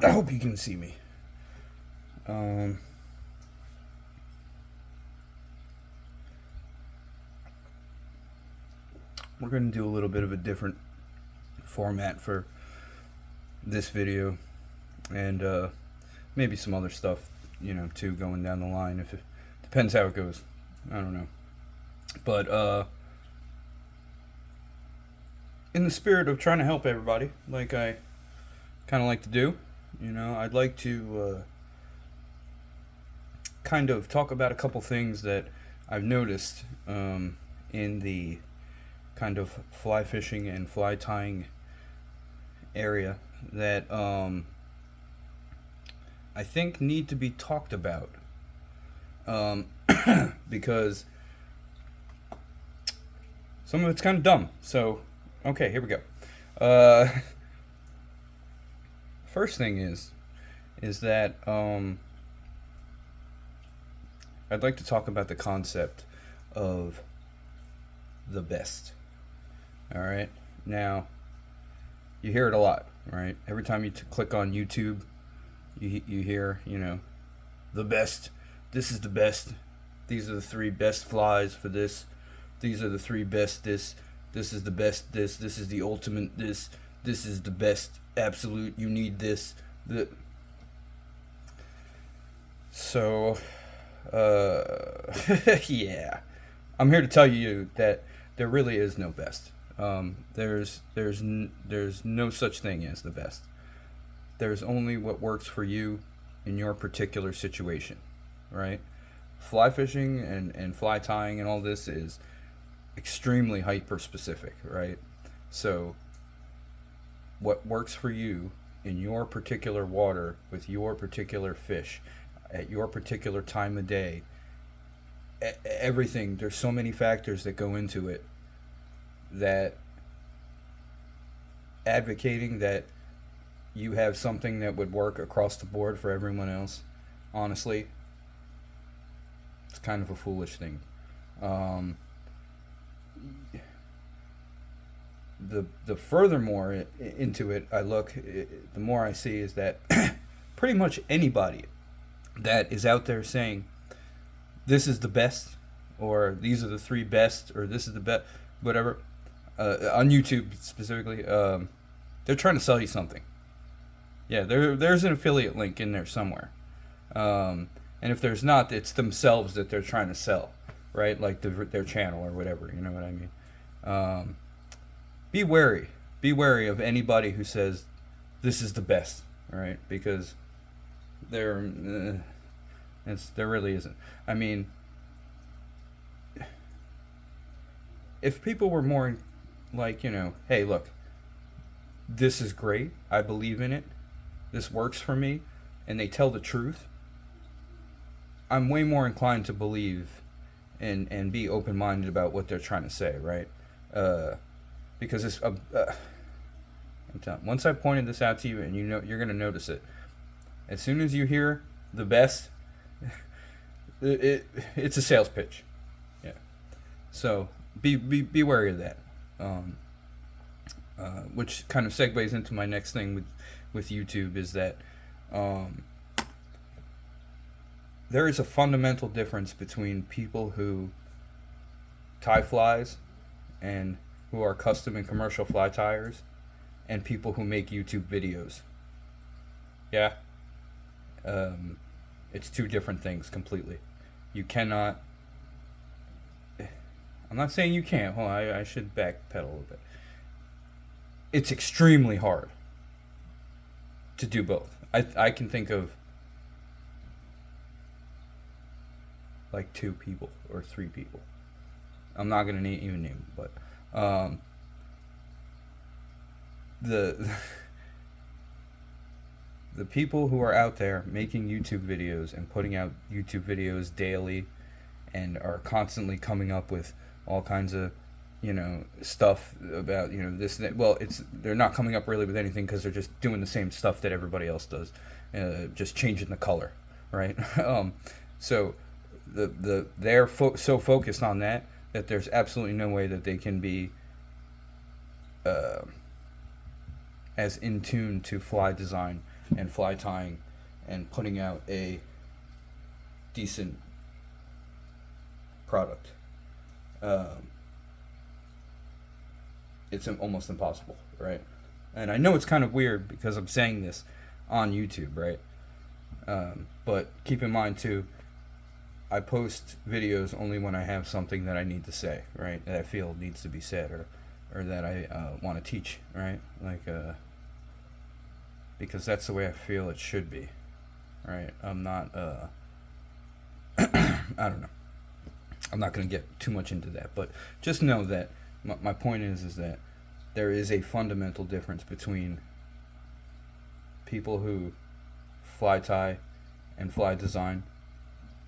I hope you can see me. We're going to do a little bit of a different format for this video, and maybe some other stuff, too, going down the line. If it depends how it goes, I don't know. But in the spirit of trying to help everybody, like I kind of like to do, I'd like to kind of talk about a couple things that I've noticed in the kind of fly fishing and fly tying area that I think need to be talked about, because some of it's kind of dumb. So, okay, here we go. First thing is that I'd like to talk about the concept of the best. All right, now you hear it a lot, right? Every time you click on YouTube, you hear, the best. This is the best. These are the three best flies for this. These are the three best this. This is the best this. This is the ultimate this. This is the best absolute. You need this. So, yeah. I'm here to tell you that there really is no best. There's no such thing as the best. There's only what works for you in your particular situation, right? Fly fishing and fly tying and all this is extremely hyper specific, right? So what works for you in your particular water with your particular fish at your particular time of day, everything, there's so many factors that go into it that advocating that you have something that would work across the board for everyone else, honestly, it's kind of a foolish thing. The furthermore into it I look, the more I see is that pretty much anybody that is out there saying this is the best, or these are the three best, or this is the best, whatever, on YouTube specifically, they're trying to sell you something. Yeah, there's an affiliate link in there somewhere, and if there's not, it's themselves that they're trying to sell, right? Like their channel or whatever. You know what I mean? Be wary. Be wary of anybody who says this is the best, right? Because there really isn't. I mean, if people were more like, hey, look, this is great. I believe in it. This works for me, and they tell the truth, I'm way more inclined to believe and be open minded about what they're trying to say, right? Because it's I'm telling, once I pointed this out to you, and you're gonna notice it. As soon as you hear the best, it's a sales pitch. Yeah. So be wary of that. Which kind of segues into my next thing with YouTube, is that there is a fundamental difference between people who tie flies and who are custom and commercial fly tyers and people who make YouTube videos. Yeah. It's two different things completely. You cannot. I'm not saying you can't. Hold on, I should backpedal a little bit. It's extremely hard to do both. I can think of like two people or three people. I'm not gonna even name them, but the the people who are out there making YouTube videos and putting out YouTube videos daily and are constantly coming up with all kinds of stuff about this that, well, they're not coming up really with anything because they're just doing the same stuff that everybody else does, just changing the color, right? So they're so focused on that there's absolutely no way that they can be as in tune to fly design and fly tying and putting out a decent product. It's almost impossible, right? And I know it's kind of weird because I'm saying this on YouTube, right? But keep in mind too, I post videos only when I have something that I need to say, right? That I feel needs to be said, or that I want to teach, right? Like, because that's the way I feel it should be, right? I'm not, I don't know. I'm not going to get too much into that, but just know that my point is that there is a fundamental difference between people who fly tie and fly design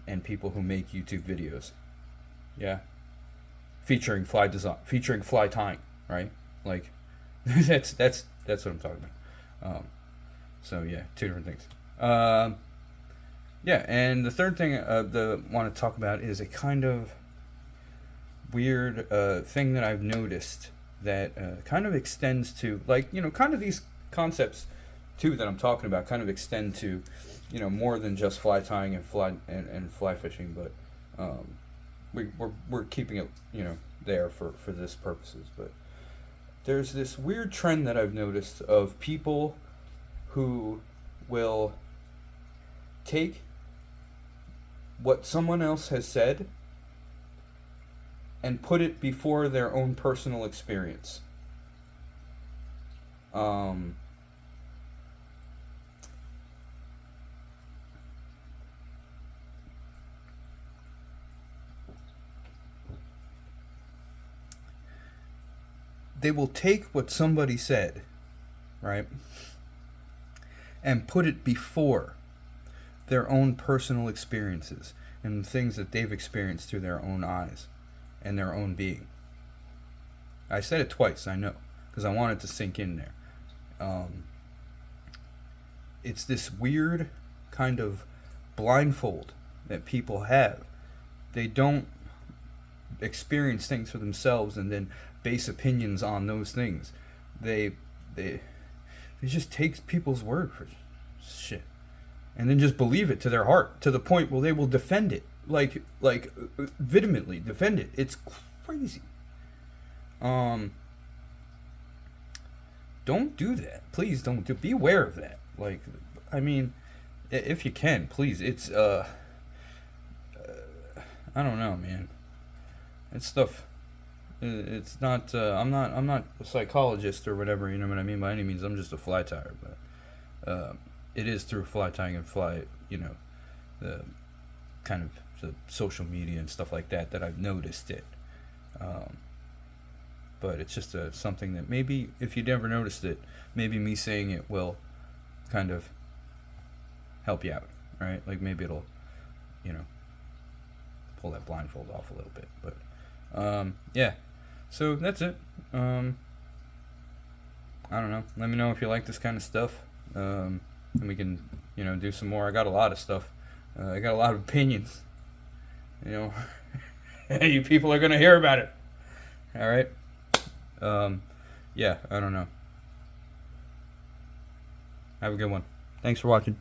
and people who make YouTube videos. Yeah. Featuring fly design, featuring fly tying, right? Like that's what I'm talking about. So yeah, two different things. Yeah, and the third thing I want to talk about is a kind of weird thing that I've noticed that kind of extends to, like, kind of these concepts too that I'm talking about kind of extend to, more than just fly tying and fly fishing, but we're keeping it, there for this purposes. But there's this weird trend that I've noticed of people who will take what someone else has said and put it before their own personal experience. They will take what somebody said, right, and put it before their own personal experiences and things that they've experienced through their own eyes and their own being. I said it twice, I know, because I wanted to sink in there. It's this weird kind of blindfold that people have. They don't experience things for themselves and then base opinions on those things. They just take people's word for shit and then just believe it to their heart, to the point where they will defend it, like vehemently defend it. It's crazy. Don't do that. Please don't do. Be aware of that. Like, I mean, if you can, please. It's I don't know, man. It's stuff. It's not. I'm not a psychologist or whatever. You know what I mean? By any means, I'm just a fly tyer. But it is through fly tying and fly. The kind of the social media and stuff like that I've noticed it. But it's just something that maybe if you never noticed it, maybe me saying it will kind of help you out, right? Like maybe it'll, pull that blindfold off a little bit. But yeah, so that's it. I don't know. Let me know if you like this kind of stuff, and we can, do some more. I got a lot of stuff. I got a lot of opinions. You people are gonna hear about it. All right. Yeah, I don't know. Have a good one. Thanks for watching.